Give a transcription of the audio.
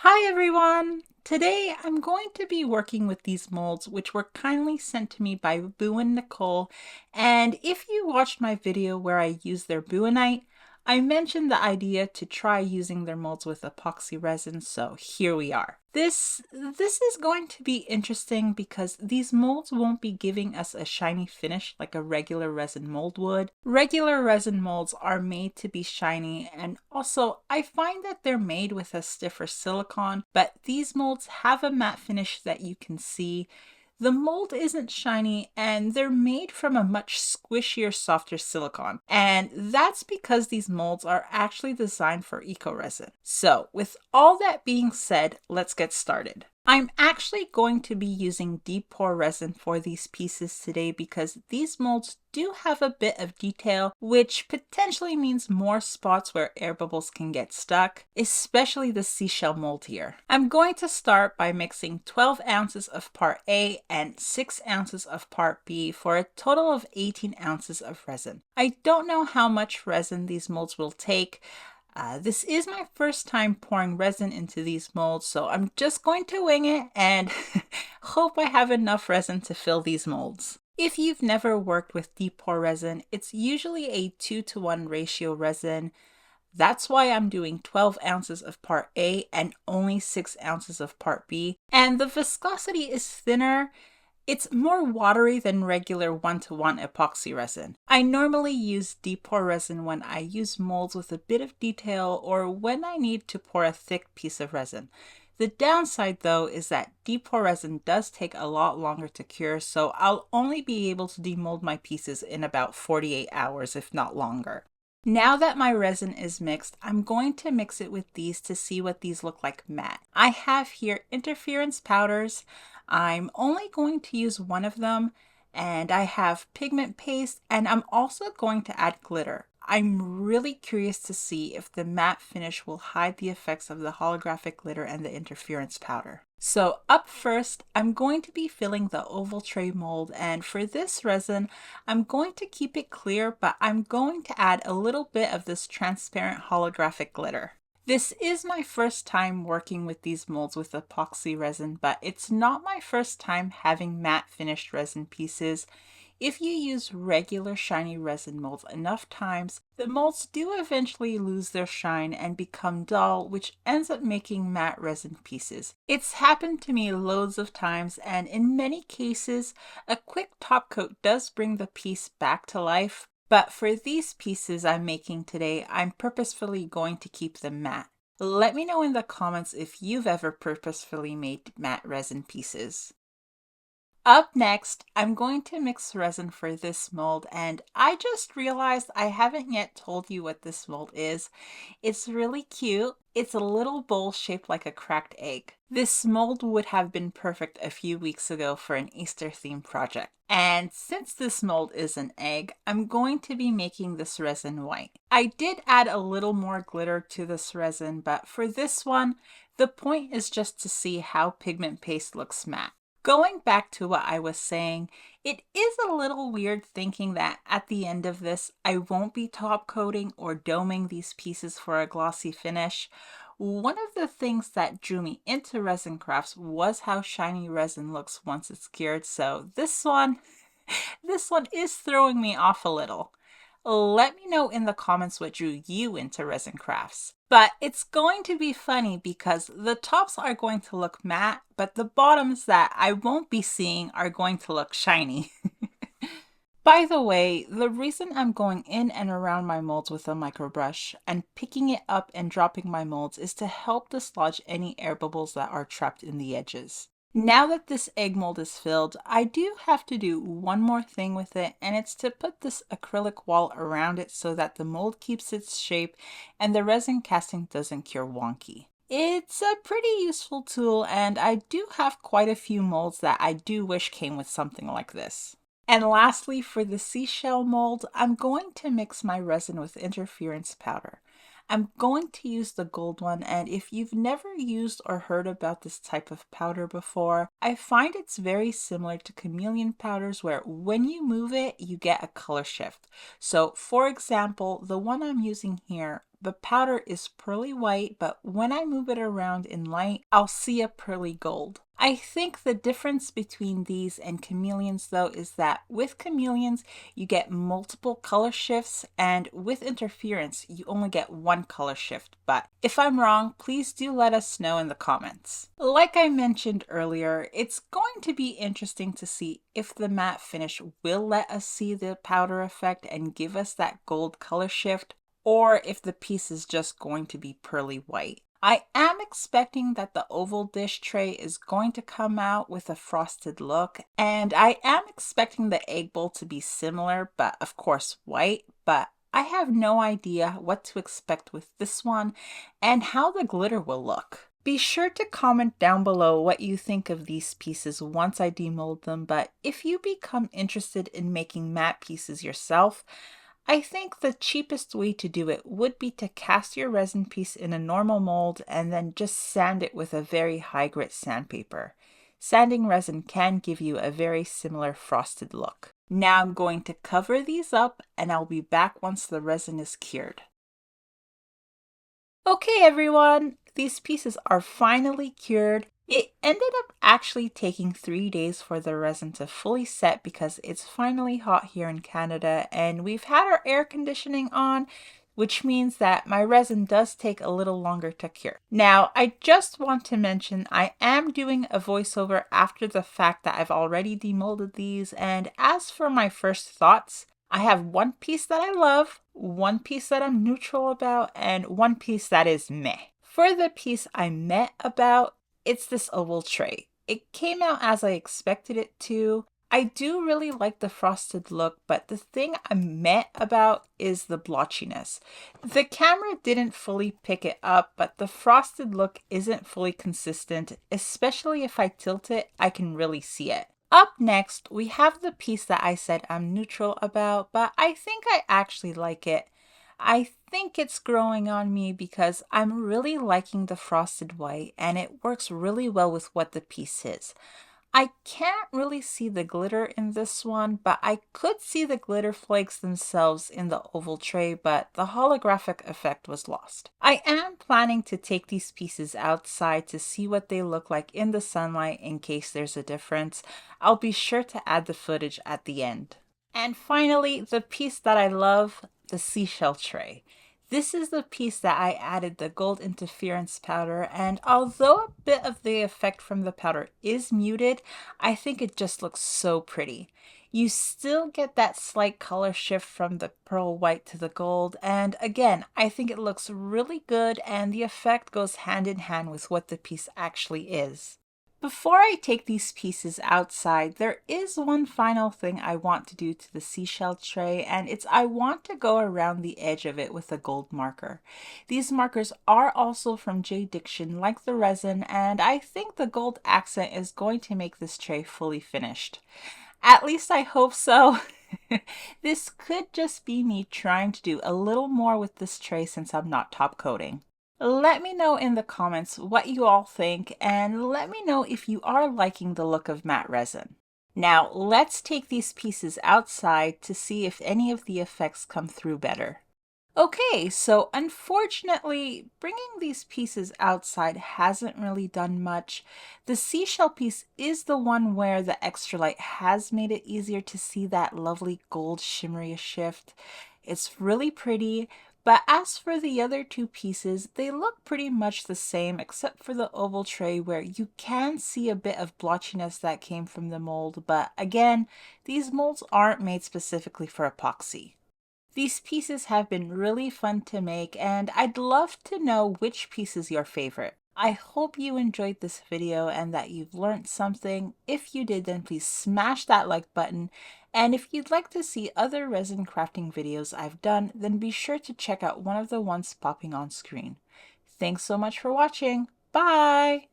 Hi everyone! Today I'm going to be working with these molds which were kindly sent to me by Boowan Nicole, and if you watched my video where I used their Boowanite, I mentioned the idea to try using their molds with epoxy resin, so here we are. This is going to be interesting because these molds won't be giving us a shiny finish like a regular resin mold would. Regular resin molds are made to be shiny, and also I find that they're made with a stiffer silicone, but these molds have a matte finish that you can see. The mold isn't shiny and they're made from a much squishier, softer silicone. And that's because these molds are actually designed for eco resin. So with all that being said, let's get started. I'm actually going to be using deep pore resin for these pieces today because these molds do have a bit of detail, which potentially means more spots where air bubbles can get stuck, especially the seashell mold here. I'm going to start by mixing 12 ounces of part A and 6 ounces of part B for a total of 18 ounces of resin. I don't know how much resin these molds will take. This is my first time pouring resin into these molds, so I'm just going to wing it and hope I have enough resin to fill these molds. If you've never worked with deep pour resin, it's usually a 2-to-1 ratio resin. That's why I'm doing 12 ounces of part A and only 6 ounces of part B. And the viscosity is thinner. It's more watery than regular 1-to-1 epoxy resin. I normally use deep pour resin when I use molds with a bit of detail or when I need to pour a thick piece of resin. The downside though is that deep pour resin does take a lot longer to cure, so I'll only be able to demold my pieces in about 48 hours, if not longer. Now that my resin is mixed, I'm going to mix it with these to see what these look like matte. I have here interference powders. I'm only going to use one of them, and I have pigment paste, and I'm also going to add glitter. I'm really curious to see if the matte finish will hide the effects of the holographic glitter and the interference powder. So up first, I'm going to be filling the oval tray mold, and for this resin, I'm going to keep it clear, but I'm going to add a little bit of this transparent holographic glitter. This is my first time working with these molds with epoxy resin, but it's not my first time having matte finished resin pieces. If you use regular shiny resin molds enough times, the molds do eventually lose their shine and become dull, which ends up making matte resin pieces. It's happened to me loads of times, and in many cases, a quick top coat does bring the piece back to life. But for these pieces I'm making today, I'm purposefully going to keep them matte. Let me know in the comments if you've ever purposefully made matte resin pieces. Up next, I'm going to mix resin for this mold, and I just realized I haven't yet told you what this mold is. It's really cute. It's a little bowl shaped like a cracked egg. This mold would have been perfect a few weeks ago for an Easter themed project. And since this mold is an egg, I'm going to be making this resin white. I did add a little more glitter to this resin, but for this one, the point is just to see how pigment paste looks matte. Going back to what I was saying, it is a little weird thinking that at the end of this, I won't be top coating or doming these pieces for a glossy finish. One of the things that drew me into resin crafts was how shiny resin looks once it's cured, so this one is throwing me off a little. Let me know in the comments what drew you into resin crafts. But it's going to be funny because the tops are going to look matte, but the bottoms that I won't be seeing are going to look shiny. By the way, the reason I'm going in and around my molds with a microbrush and picking it up and dropping my molds is to help dislodge any air bubbles that are trapped in the edges. Now that this egg mold is filled, I do have to do one more thing with it, and it's to put this acrylic wall around it so that the mold keeps its shape and the resin casting doesn't cure wonky. It's a pretty useful tool, and I do have quite a few molds that I do wish came with something like this. And lastly, for the seashell mold, I'm going to mix my resin with interference powder. I'm going to use the gold one, and if you've never used or heard about this type of powder before, I find it's very similar to chameleon powders where when you move it, you get a color shift. So for example, the one I'm using here the powder is pearly white, but when I move it around in light, I'll see a pearly gold. I think the difference between these and chameleons though is that with chameleons you get multiple color shifts, and with interference you only get one color shift. But if I'm wrong, please do let us know in the comments. Like I mentioned earlier, it's going to be interesting to see if the matte finish will let us see the powder effect and give us that gold color shift, or if the piece is just going to be pearly white. I am expecting that the oval dish tray is going to come out with a frosted look, and I am expecting the egg bowl to be similar, but of course white, but I have no idea what to expect with this one and how the glitter will look. Be sure to comment down below what you think of these pieces once I demold them, but if you become interested in making matte pieces yourself, I think the cheapest way to do it would be to cast your resin piece in a normal mold and then just sand it with a very high grit sandpaper. Sanding resin can give you a very similar frosted look. Now I'm going to cover these up and I'll be back once the resin is cured. Okay everyone, these pieces are finally cured. It ended up actually taking 3 days for the resin to fully set because it's finally hot here in Canada and we've had our air conditioning on, which means that my resin does take a little longer to cure. Now, I just want to mention I am doing a voiceover after the fact that I've already demolded these, and as for my first thoughts, I have one piece that I love, one piece that I'm neutral about, and one piece that is meh. For the piece I'm meh about, it's this oval tray. It came out as I expected it to. I do really like the frosted look, but the thing I'm meh about is the blotchiness. The camera didn't fully pick it up, but the frosted look isn't fully consistent, especially if I tilt it, I can really see it. Up next, we have the piece that I said I'm neutral about, but I think I actually like it. I think it's growing on me because I'm really liking the frosted white and it works really well with what the piece is. I can't really see the glitter in this one, but I could see the glitter flakes themselves in the oval tray, but the holographic effect was lost. I am planning to take these pieces outside to see what they look like in the sunlight in case there's a difference. I'll be sure to add the footage at the end. And finally, the piece that I love, the seashell tray. This is the piece that I added the gold interference powder, and although a bit of the effect from the powder is muted, I think it just looks so pretty. You still get that slight color shift from the pearl white to the gold, and again, I think it looks really good and the effect goes hand in hand with what the piece actually is. Before I take these pieces outside, there is one final thing I want to do to the seashell tray, and it's I want to go around the edge of it with a gold marker. These markers are also from J. Diction, like the resin, and I think the gold accent is going to make this tray fully finished. At least I hope so. This could just be me trying to do a little more with this tray since I'm not top coating. Let me know in the comments what you all think, and let me know if you are liking the look of matte resin. Now let's take these pieces outside to see if any of the effects come through better. Okay, so unfortunately, bringing these pieces outside hasn't really done much. The seashell piece is the one where the extra light has made it easier to see that lovely gold shimmery shift. It's really pretty. But as for the other two pieces, they look pretty much the same except for the oval tray where you can see a bit of blotchiness that came from the mold, but again, these molds aren't made specifically for epoxy. These pieces have been really fun to make, and I'd love to know which piece is your favorite. I hope you enjoyed this video and that you've learned something. If you did, then please smash that like button. And if you'd like to see other resin crafting videos I've done, then be sure to check out one of the ones popping on screen. Thanks so much for watching. Bye!